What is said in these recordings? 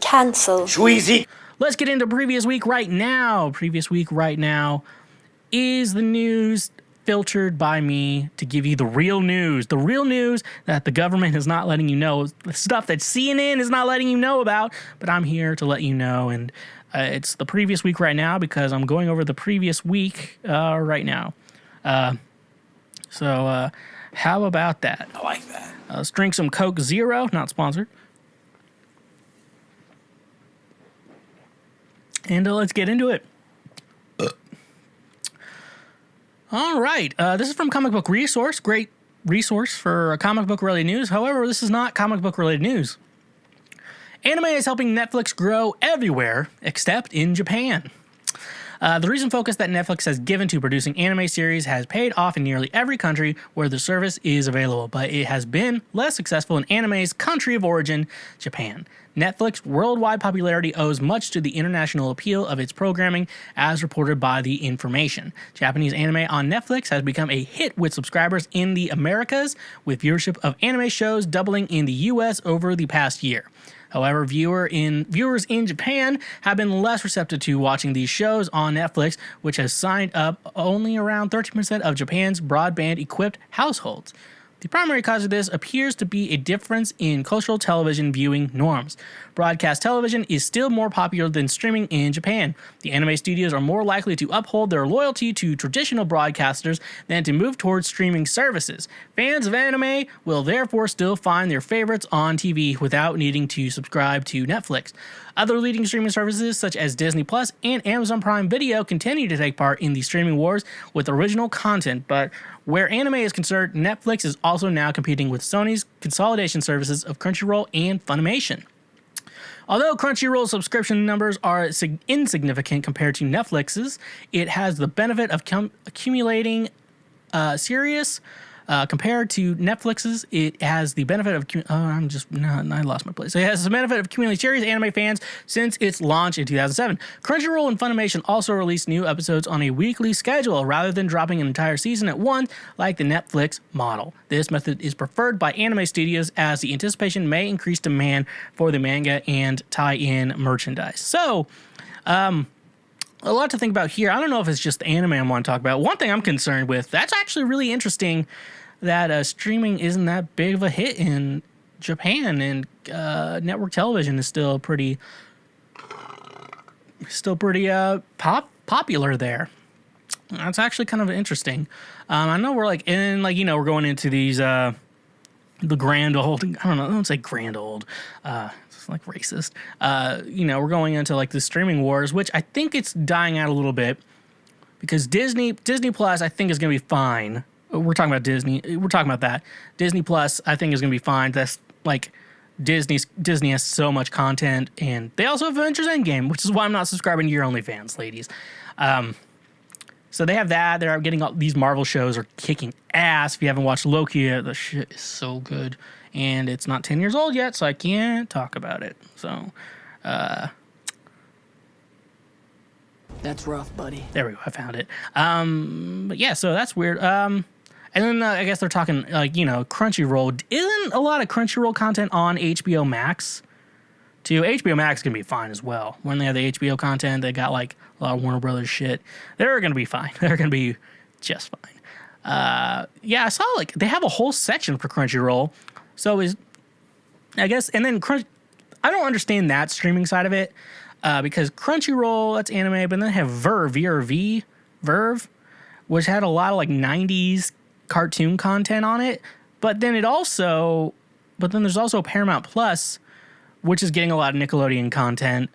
Cancel. Schweezy. Let's get into previous week right now. Previous week right now is the news filtered by me to give you the real news. The real news that the government is not letting you know. The stuff that CNN is not letting you know about. But I'm here to let you know. And it's the previous week right now because I'm going over the previous week right now. So how about that? I like that. Let's drink some Coke Zero. Not sponsored. And let's get into it. All right. This is from Comic Book Resource. Great resource for comic book related news. However, this is not comic book related news. Anime is helping Netflix grow everywhere except in Japan. The recent focus that Netflix has given to producing anime series has paid off in nearly every country where the service is available, but it has been less successful in anime's country of origin, Japan. Netflix's worldwide popularity owes much to the international appeal of its programming, as reported by The Information. Japanese anime on Netflix has become a hit with subscribers in the Americas, with viewership of anime shows doubling in the US over the past year. However, viewers in Japan have been less receptive to watching these shows on Netflix, which has signed up only around 13% of Japan's broadband-equipped households. The primary cause of this appears to be a difference in cultural television viewing norms. Broadcast television is still more popular than streaming in Japan. The anime studios are more likely to uphold their loyalty to traditional broadcasters than to move towards streaming services. Fans of anime will therefore still find their favorites on TV without needing to subscribe to Netflix. Other leading streaming services such as Disney Plus and Amazon Prime Video continue to take part in the streaming wars with original content, but where anime is concerned, Netflix is also now competing with Sony's consolidation services of Crunchyroll and Funimation. Although Crunchyroll's subscription numbers are insignificant compared to Netflix's, it has the benefit of accumulating series. Compared to Netflix's, it has the benefit of... I lost my place. It has the benefit of accumulating series anime fans since its launch in 2007. Crunchyroll and Funimation also release new episodes on a weekly schedule rather than dropping an entire season at once like the Netflix model. This method is preferred by anime studios as the anticipation may increase demand for the manga and tie-in merchandise. So, a lot to think about here. I don't know if it's just the anime I want to talk about. One thing I'm concerned with, that's actually really interesting that streaming isn't that big of a hit in Japan, and network television is still pretty popular there. That's actually kind of interesting. I know we're we're going into these the grand old. I don't say grand old. It's like racist. We're going into like the streaming wars, which I think it's dying out a little bit because Disney Plus I think is going to be fine. We're talking about Disney. We're talking about that. Disney Plus I think is going to be fine. That's like Disney has so much content, and they also have Avengers Endgame, which is why I'm not subscribing to your OnlyFans, ladies. So they have that. They're getting all these Marvel shows are kicking ass. If you haven't watched Loki yet, the shit is so good. And it's not 10 years old yet, so I can't talk about it. So, that's rough, buddy. There we go. I found it. But yeah, so that's weird. And then I guess they're talking, Crunchyroll. Isn't a lot of Crunchyroll content on HBO Max? Too. HBO Max can be fine as well. When they have the HBO content, they got like a lot of Warner Brothers shit. They're going to be fine. They're going to be just fine. I saw like they have a whole section for Crunchyroll. So I guess, and then I don't understand that streaming side of it because Crunchyroll, that's anime, but then they have Verve, which had a lot of like 90s cartoon content on it. But then there's also Paramount Plus, which is getting a lot of Nickelodeon content.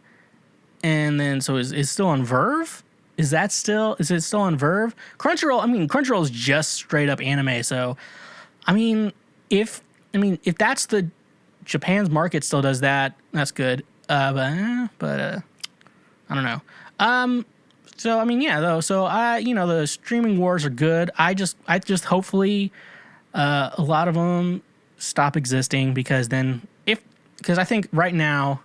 And then, so is still on Verve? Is it still on Verve? Crunchyroll is just straight up anime. So, if that's the Japan's market still does that, that's good. But I don't know. The streaming wars are good. I just hopefully a lot of them stop existing because I think right now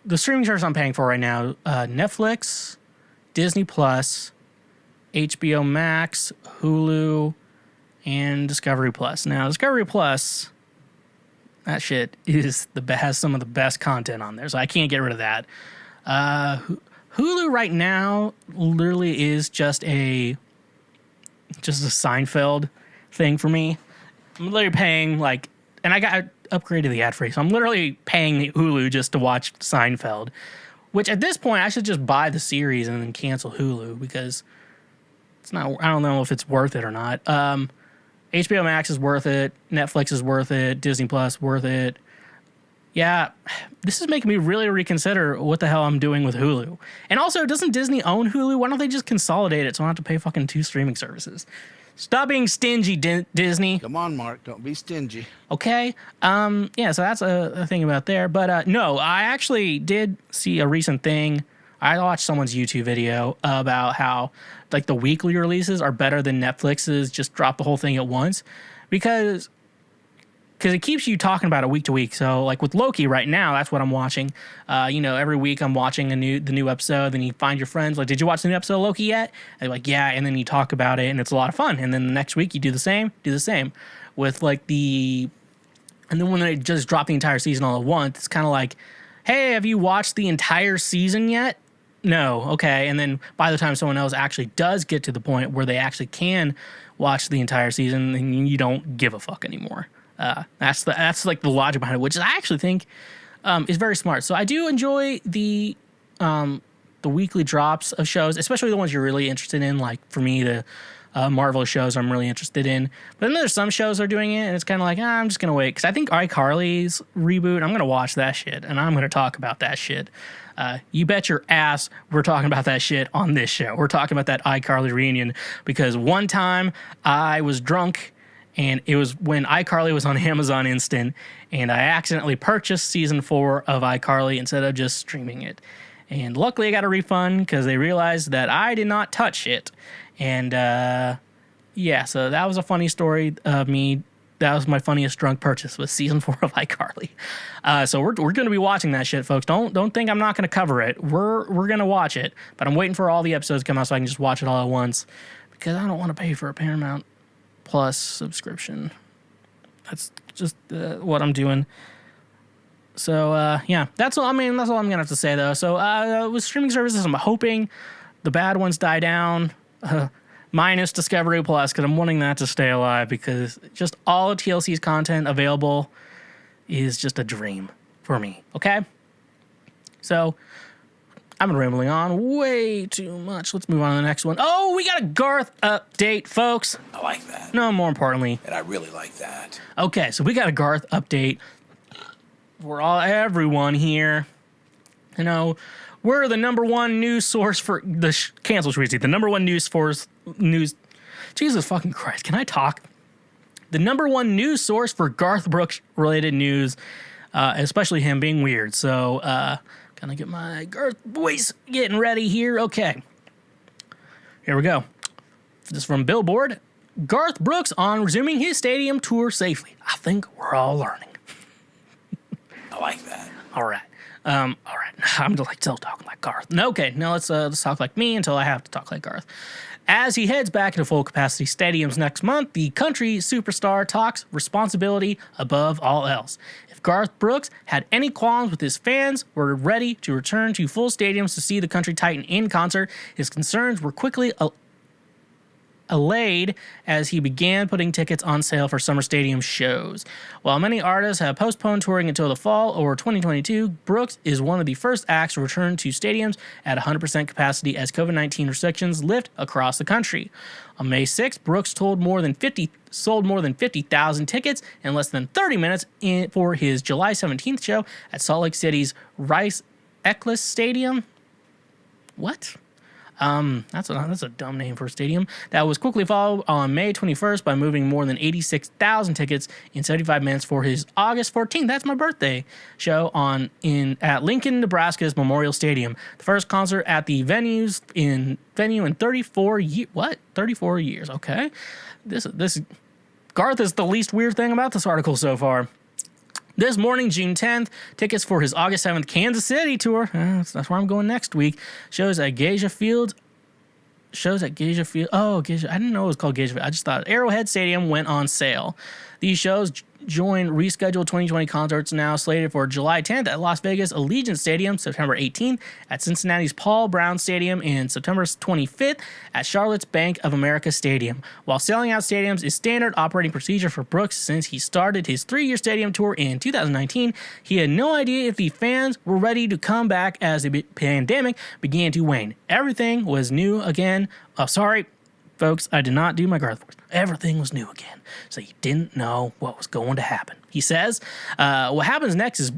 the streaming service I'm paying for right now, Netflix, Disney Plus, HBO Max, Hulu, and Discovery Plus. Now, Discovery Plus, That shit is has some of the best content on there, so I can't get rid of that. Hulu right now literally is just a Seinfeld thing for me. I'm literally paying and I got upgraded the ad free, so I'm literally paying Hulu just to watch Seinfeld. Which at this point I should just buy the series and then cancel Hulu because it's not. I don't know if it's worth it or not. HBO Max is worth it. Netflix is worth it. Disney Plus worth it. Yeah, this is making me really reconsider what the hell I'm doing with Hulu. And also, doesn't Disney own Hulu? Why don't they just consolidate it so I don't have to pay fucking 2 streaming services? Stop being stingy, Disney. Come on, Mark. Don't be stingy. Okay. Yeah, so that's a thing about there. But no, I actually did see a recent thing. I watched someone's YouTube video about how the weekly releases are better than Netflix's just drop the whole thing at once. Because it keeps you talking about it week to week. So with Loki right now, that's what I'm watching. Every week I'm watching the new episode. Then you find your friends did you watch the new episode of Loki yet? And they're like, yeah. And then you talk about it, and it's a lot of fun. And then the next week you do the same with and then when they just drop the entire season all at once, it's kind of like, hey, have you watched the entire season yet? No, okay. And then by the time someone else actually does get to the point where they actually can watch the entire season, then you don't give a fuck anymore. That's the logic behind it, which I actually think is very smart. So I do enjoy the weekly drops of shows, especially the ones you're really interested in. Like for me, the Marvel shows I'm really interested in. But then there's some shows that are doing it, and it's kind of like, I'm just gonna wait because I think iCarly's reboot. I'm gonna watch that shit, and I'm gonna talk about that shit. You bet your ass we're talking about that shit on this show. We're talking about that iCarly reunion because one time I was drunk. And it was when iCarly was on Amazon Instant, and I accidentally purchased season 4 of iCarly instead of just streaming it. And luckily I got a refund because they realized that I did not touch it. And yeah, so that was a funny story of me. That was my funniest drunk purchase, was season 4 of iCarly. So we're going to be watching that shit, folks. Don't think I'm not going to cover it. We're going to watch it, but I'm waiting for all the episodes to come out so I can just watch it all at once because I don't want to pay for a Paramount Plus subscription. That's just what I'm doing. So yeah, that's all. That's all I'm gonna have to say though. So with streaming services, I'm hoping the bad ones die down, minus Discovery Plus, because I'm wanting that to stay alive because just all of TLC's content available is just a dream for me. Okay, so I've been rambling on way too much. Let's move on to the next one. Oh, we got a Garth update, folks. I like that. No, more importantly. And I really like that. Okay, so we got a Garth update for everyone here. We're the number one news source for cancel Schweezy. The number one news. Jesus fucking Christ, can I talk? The number one news source for Garth Brooks related news, especially him being weird. So, gonna get my Garth voice getting ready here. Okay. Here we go. This is from Billboard. Garth Brooks on resuming his stadium tour safely. I think we're all learning. I like that. All right. All right. I'm still talking like Garth. No, okay. Now let's talk like me until I have to talk like Garth. As he heads back into full capacity stadiums next month, the country superstar talks responsibility above all else. If Garth Brooks had any qualms with his fans were ready to return to full stadiums to see the country titan in concert, his concerns were quickly allayed as he began putting tickets on sale for summer stadium shows. While many artists have postponed touring until the fall or 2022, Brooks is one of the first acts to return to stadiums at 100% capacity as COVID-19 restrictions lift across the country. On May 6th, Brooks sold more than 50,000 tickets in less than 30 minutes for his July 17th show at Salt Lake City's Rice Eccles Stadium. What? That's a dumb name for a stadium. That was quickly followed on May 21st by moving more than 86,000 tickets in 75 minutes for his August 14th, that's my birthday, show at Lincoln, Nebraska's Memorial Stadium. The first concert at the venue in 34 years. What? 34 years, okay. This Garth is the least weird thing about this article so far. This morning, June 10th, tickets for his August 7th Kansas City tour, that's where I'm going next week, shows at Geisha Field. Oh, Geisha, I didn't know it was called Geisha Field. I just thought Arrowhead Stadium went on sale. These shows join rescheduled 2020 concerts now slated for July 10th at Las Vegas Allegiant Stadium, September 18th at Cincinnati's Paul Brown Stadium, and September 25th at Charlotte's Bank of America Stadium. While selling out stadiums is standard operating procedure for Brooks since he started his 3-year stadium tour in 2019, he had no idea if the fans were ready to come back as the pandemic began to wane. Everything was new again. Oh, sorry, folks, I did not do my Garth voice. Everything was new again, so you didn't know what was going to happen. He says, what happens next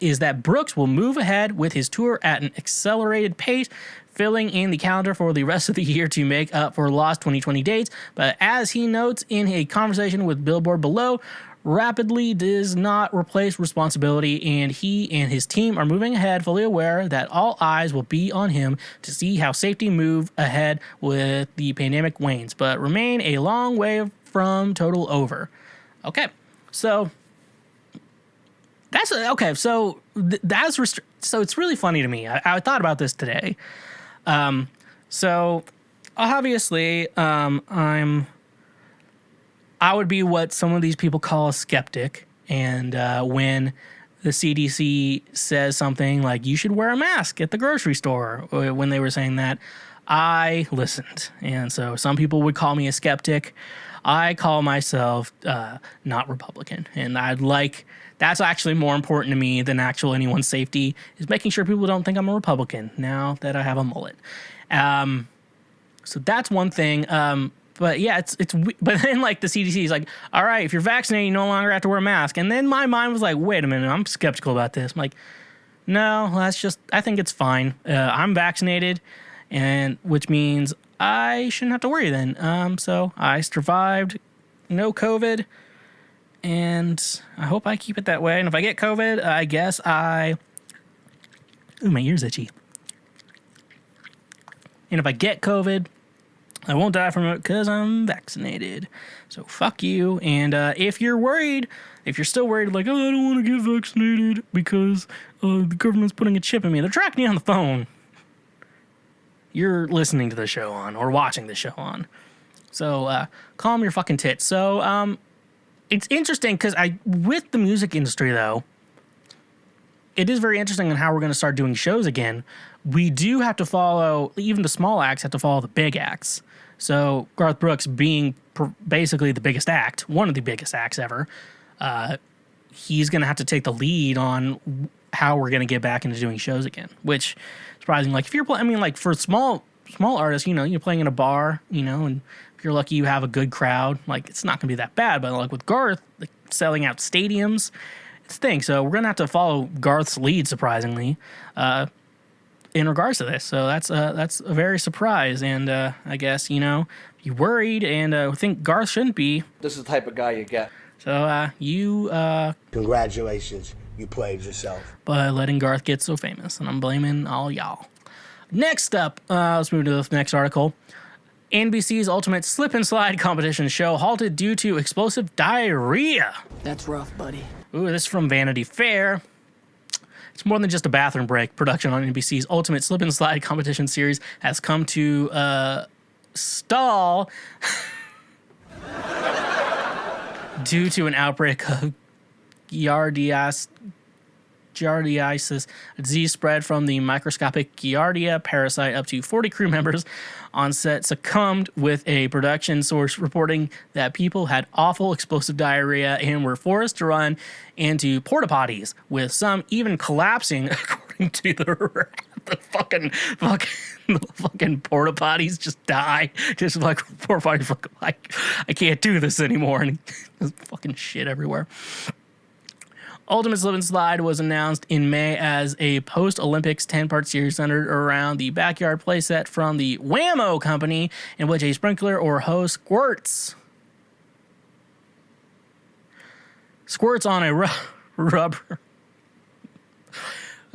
is that Brooks will move ahead with his tour at an accelerated pace, filling in the calendar for the rest of the year to make up for lost 2020 dates. But as he notes in a conversation with Billboard below, rapidly does not replace responsibility, and he and his team are moving ahead, fully aware that all eyes will be on him to see how safety move ahead with the pandemic wanes, but remain a long way from total over. Okay, so that's okay. So so it's really funny to me. I thought about this today. So obviously, I would be what some of these people call a skeptic. And when the CDC says something like, you should wear a mask at the grocery store, when they were saying that, I listened. And so some people would call me a skeptic. I call myself not Republican. And that's actually more important to me than actual anyone's safety, is making sure people don't think I'm a Republican now that I have a mullet. So that's one thing. But yeah, but then like the CDC is like, all right, if you're vaccinated, you no longer have to wear a mask. And then my mind was like, wait a minute, I'm skeptical about this. I'm like, no, I think it's fine. I'm vaccinated, and which means I shouldn't have to worry then. So I survived, no COVID, and I hope I keep it that way. And if I get COVID, I guess ooh, my ear's itchy. And if I get COVID, I won't die from it because I'm vaccinated. So fuck you. And if you're still worried, like, oh, I don't want to get vaccinated because the government's putting a chip in me, they're tracking me on the phone. You're listening to the show on or watching the show on. So calm your fucking tits. So it's interesting because with the music industry, though, it is very interesting on how we're going to start doing shows again. We do have to follow, even the small acts have to follow the big acts. So Garth Brooks being basically the biggest act, one of the biggest acts ever, he's going to have to take the lead on how we're going to get back into doing shows again, which is surprising. Like if you're playing, like for small artists, you're playing in a bar, and if you're lucky you have a good crowd, like it's not going to be that bad. But like with Garth, like selling out stadiums, it's a thing. So we're going to have to follow Garth's lead, surprisingly, in regards to this. So that's a very surprise. And I guess, you worried and think Garth shouldn't be. This is the type of guy you get. So you... Congratulations, you played yourself. By letting Garth get so famous. And I'm blaming all y'all. Next up, let's move to the next article. NBC's Ultimate Slip and Slide competition show halted due to explosive diarrhea. That's rough, buddy. Ooh, this is from Vanity Fair. It's more than just a bathroom break. Production on NBC's Ultimate Slip and Slide competition series has come to stall due to an outbreak of giardiasis, a disease spread from the microscopic Giardia parasite. Up to 40 crew members on set succumbed, with a production source reporting that people had awful explosive diarrhea and were forced to run into porta potties, with some even collapsing, according to the fucking porta potties just die. Just like porta potties, like I can't do this anymore, and there's fucking shit everywhere. Ultimate Slip and Slide was announced in May as a post-Olympics 10-part series centered around the backyard playset from the Whammo company, in which a sprinkler or hose squirts on a rubber.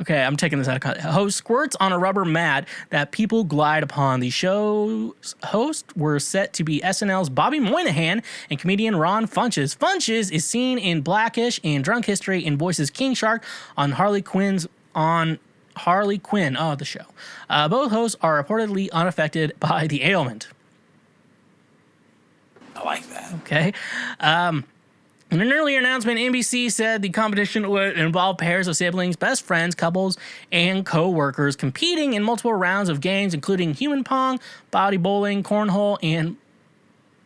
Okay, I'm taking this out of context. Host squirts on a rubber mat that people glide upon. The show's hosts were set to be SNL's Bobby Moynihan and comedian Ron Funches. Funches is seen in Blackish and Drunk History and voices King Shark on Harley Quinn, the show. Both hosts are reportedly unaffected by the ailment. I like that. Okay. In an earlier announcement, NBC said the competition would involve pairs of siblings, best friends, couples, and co-workers competing in multiple rounds of games, including human pong, body bowling, cornhole, and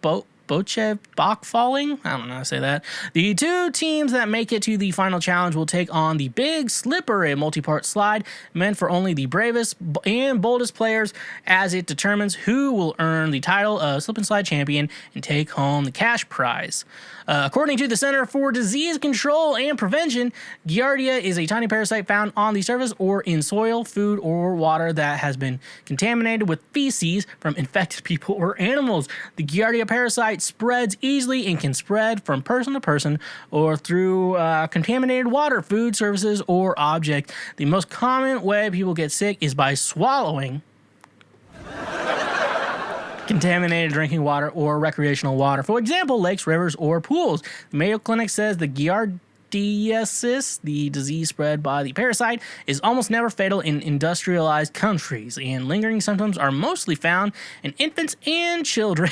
bocce bach falling. I don't know how to say that. The two teams that make it to the final challenge will take on the Big Slipper, a multi-part slide meant for only the bravest and boldest players, as it determines who will earn the title of Slip and Slide Champion and take home the cash prize. According to the Center for Disease Control and Prevention, Giardia is a tiny parasite found on the surface or in soil, food, or water that has been contaminated with feces from infected people or animals. The Giardia parasite spreads easily and can spread from person to person or through contaminated water, food, surfaces, or objects. The most common way people get sick is by swallowing contaminated drinking water or recreational water. For example, lakes, rivers, or pools. The Mayo Clinic says the giardiasis, the disease spread by the parasite, is almost never fatal in industrialized countries, and lingering symptoms are mostly found in infants and children.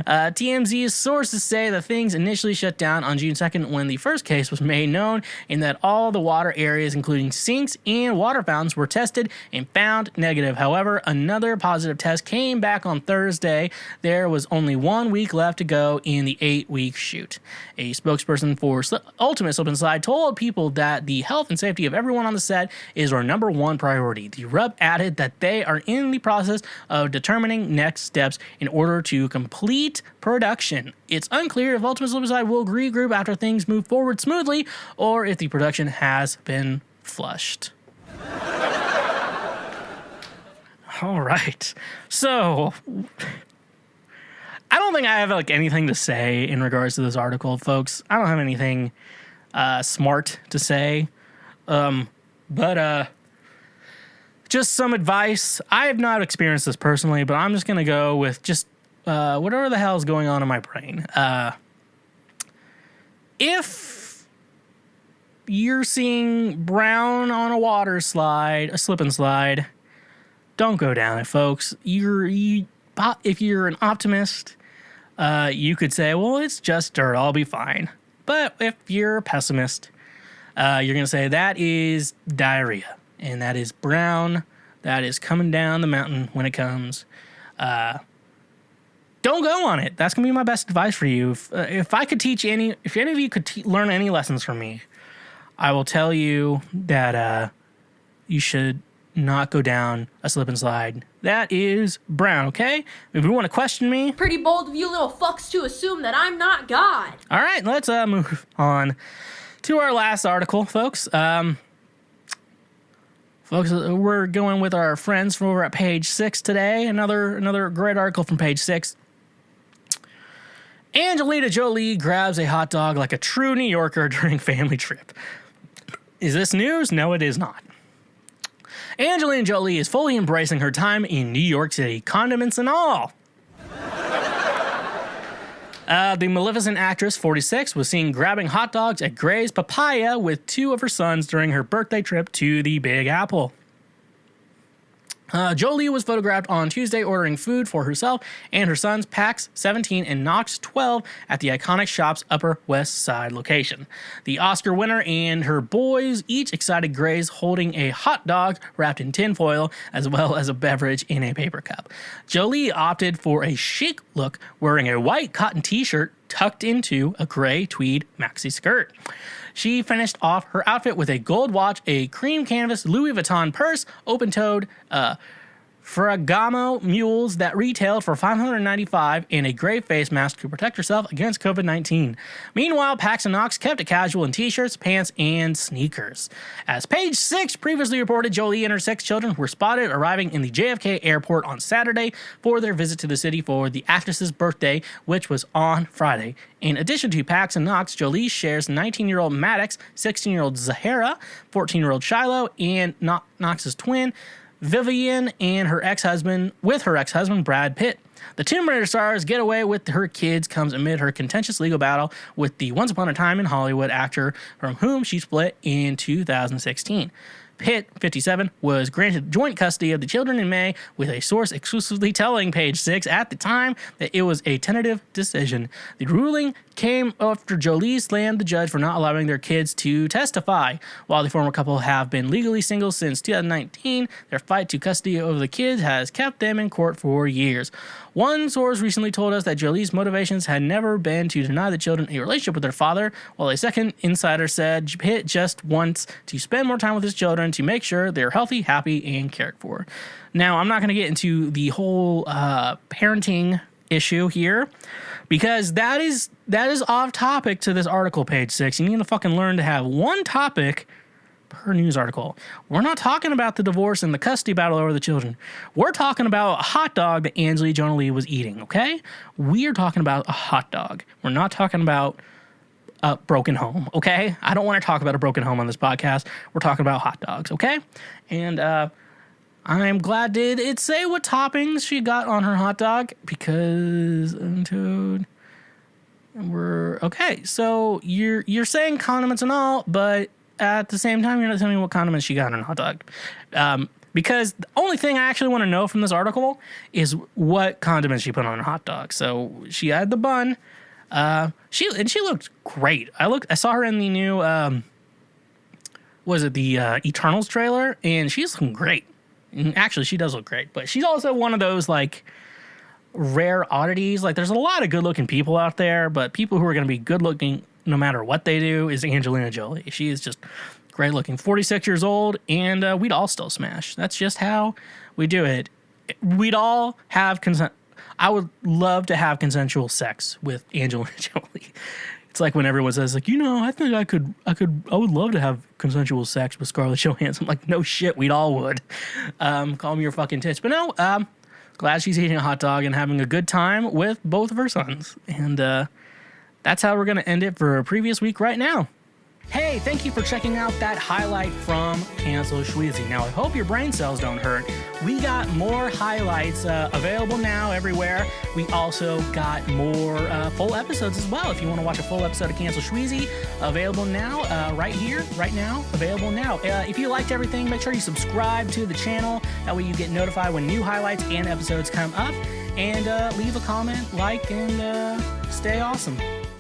TMZ's sources say that things initially shut down on June 2nd when the first case was made known, and that all the water areas, including sinks and water fountains, were tested and found negative. However, another positive test came back on Thursday. There was only 1 week left to go in the 8-week shoot. A spokesperson for Ultimate Slip and Slide told people that the health and safety of everyone on the set is our number one priority. The rep added that they are in the process of determining next steps in order to complete production. It's unclear if Ultimate Slip and Slide will regroup after things move forward smoothly or if the production has been flushed. All right. So, I don't think I have anything to say in regards to this article, folks. I don't have anything smart to say. But just some advice. I have not experienced this personally, but I'm just going to go with just whatever the hell is going on in my brain. If you're seeing brown on a water slide, a slip and slide, don't go down it, folks. If you're an optimist, you could say, well, it's just dirt, I'll be fine. But if you're a pessimist, you're going to say that is diarrhea, and that is brown, that is coming down the mountain when it comes. Don't go on it. That's going to be my best advice for you. If any of you could learn any lessons from me, I will tell you that you should not go down a slip and slide. That is brown, okay? If you want to question me... Pretty bold of you little fucks to assume that I'm not God. All right, let's move on to our last article, folks. Folks, we're going with our friends from over at Page 6 today. Another great article from Page 6. Angelina Jolie grabs a hot dog like a true New Yorker during family trip. Is this news? No, it is not. Angelina Jolie is fully embracing her time in New York City, condiments and all. The Maleficent actress, 46, was seen grabbing hot dogs at Gray's Papaya with two of her sons during her birthday trip to the Big Apple. Jolie was photographed on Tuesday ordering food for herself and her sons, Pax, 17, and Knox, 12, at the iconic shop's Upper West Side location. The Oscar winner and her boys each excited Grays holding a hot dog wrapped in tinfoil, as well as a beverage in a paper cup. Jolie opted for a chic look, wearing a white cotton t-shirt tucked into a gray tweed maxi skirt. She finished off her outfit with a gold watch, a cream canvas Louis Vuitton purse, open-toed Ferragamo mules that retailed for $595, and a gray face mask to protect herself against COVID-19. Meanwhile, Pax and Knox kept it casual in t-shirts, pants, and sneakers. As Page 6 previously reported, Jolie and her 6 children were spotted arriving in the JFK airport on Saturday for their visit to the city for the actress's birthday, which was on Friday. In addition to Pax and Knox, Jolie shares 19-year-old Maddox, 16-year-old Zahara, 14-year-old Shiloh, and Knox's twin, Vivian, and her ex-husband Brad Pitt. The Tomb Raider star's getaway with her kids comes amid her contentious legal battle with the Once Upon a Time in Hollywood actor from whom she split in 2016. Pitt, 57, was granted joint custody of the children in May, with a source exclusively telling Page Six at the time that it was a tentative decision. The ruling came after Jolie slammed the judge for not allowing their kids to testify. While the former couple have been legally single since 2019, their fight to custody over the kids has kept them in court for years. One source recently told us that Jolie's motivations had never been to deny the children a relationship with their father, while a second insider said Pitt just wants to spend more time with his children to make sure they're healthy, happy, and cared for. Now, I'm not going to get into the whole parenting issue here, because that is off topic to this article, Page Six. You need to fucking learn to have one topic per news article. We're not talking about the divorce and the custody battle over the children. We're talking about a hot dog that Angelina Jolie was eating, okay? We are talking about a hot dog. We're not talking about a broken home, okay? I don't want to talk about a broken home on this podcast. We're talking about hot dogs, okay? And I'm glad did it say what toppings she got on her hot dog, because we're okay. So you're saying condiments and all, but at the same time, you're not telling me what condiments she got on a hot dog. Because the only thing I actually want to know from this article is what condiments she put on a hot dog. So she had the bun. She looked great. I saw her in the new the Eternals trailer, and she's looking great. And actually, she does look great. But she's also one of those like rare oddities. Like, there's a lot of good-looking people out there, but people who are going to be good-looking no matter what they do is Angelina Jolie. She is just great looking. 46 years old, and we'd all still smash. That's just how we do it. We'd all have consent. I would love to have consensual sex with Angelina Jolie. It's like when everyone says, like, I think I would love to have consensual sex with Scarlett Johansson. I'm like, no shit, we'd all would. Call me your fucking tits. But no, glad she's eating a hot dog and having a good time with both of her sons. And, that's how we're going to end it for a previous week right now. Hey, thank you for checking out that highlight from Cancel Schweezy. Now, I hope your brain cells don't hurt. We got more highlights available now everywhere. We also got more full episodes as well. If you want to watch a full episode of Cancel Schweezy, available now, right here, right now, available now. If you liked everything, make sure you subscribe to the channel. That way you get notified when new highlights and episodes come up. And leave a comment, like, and stay awesome.